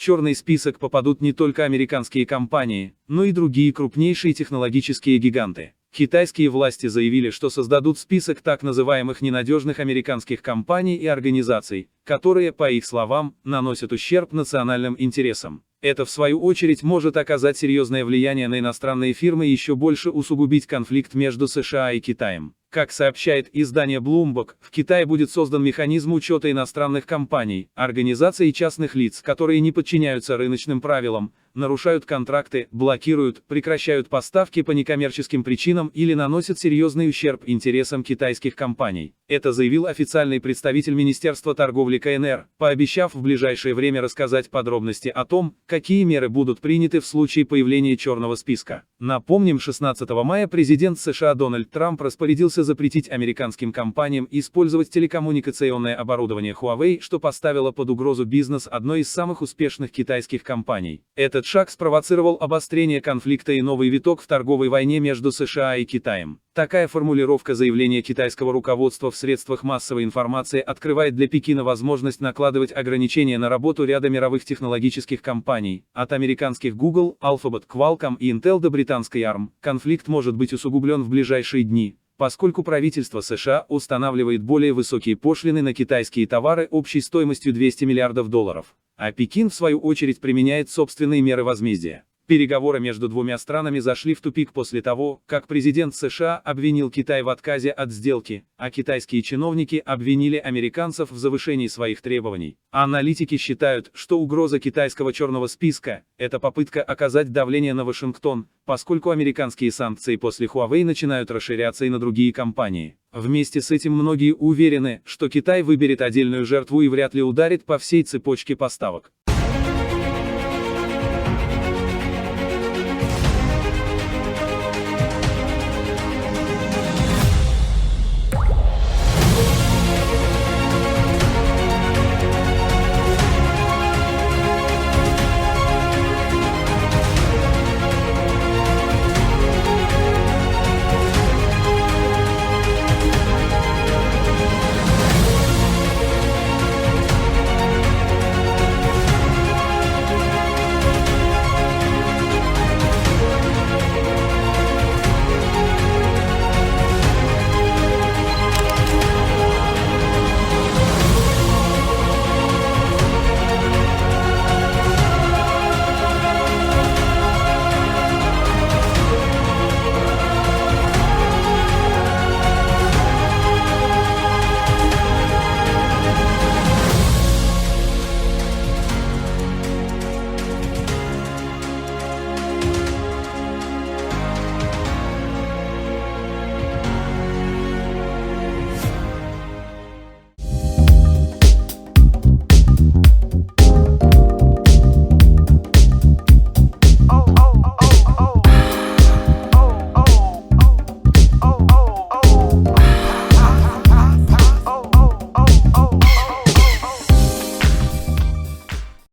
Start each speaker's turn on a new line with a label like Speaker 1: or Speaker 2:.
Speaker 1: черный список попадут не только американские компании, но и другие крупнейшие технологические гиганты. Китайские власти заявили, что создадут список так называемых ненадежных американских компаний и организаций, которые, по их словам, наносят ущерб национальным интересам. Это в свою очередь может оказать серьезное влияние на иностранные фирмы и еще больше усугубить конфликт между США и Китаем. Как сообщает издание Bloomberg, в Китае будет создан механизм учета иностранных компаний, организаций и частных лиц, которые не подчиняются рыночным правилам, нарушают контракты, блокируют, прекращают поставки по некоммерческим причинам или наносят серьезный ущерб интересам китайских компаний. Это заявил официальный представитель Министерства торговли КНР, пообещав в ближайшее время рассказать подробности о том, какие меры будут приняты в случае появления черного списка. Напомним, 16 мая президент США Дональд Трамп распорядился запретить американским компаниям использовать телекоммуникационное оборудование Huawei, что поставило под угрозу бизнес одной из самых успешных китайских компаний. Этот шаг спровоцировал обострение конфликта и новый виток в торговой войне между США и Китаем. Такая формулировка заявления китайского руководства в средствах массовой информации открывает для Пекина возможность накладывать ограничения на работу ряда мировых технологических компаний, от американских Google, Alphabet, Qualcomm и Intel до британской ARM. Конфликт может быть усугублен в ближайшие дни, поскольку правительство США устанавливает более высокие пошлины на китайские товары общей стоимостью $200 миллиардов, а Пекин в свою очередь применяет собственные меры возмездия. Переговоры между двумя странами зашли в тупик после того, как президент США обвинил Китай в отказе от сделки, а китайские чиновники обвинили американцев в завышении своих требований. Аналитики считают, что угроза китайского черного списка – это попытка оказать давление на Вашингтон, поскольку американские санкции после Huawei начинают расширяться и на другие компании. Вместе с этим многие уверены, что Китай выберет отдельную жертву и вряд ли ударит по всей цепочке поставок.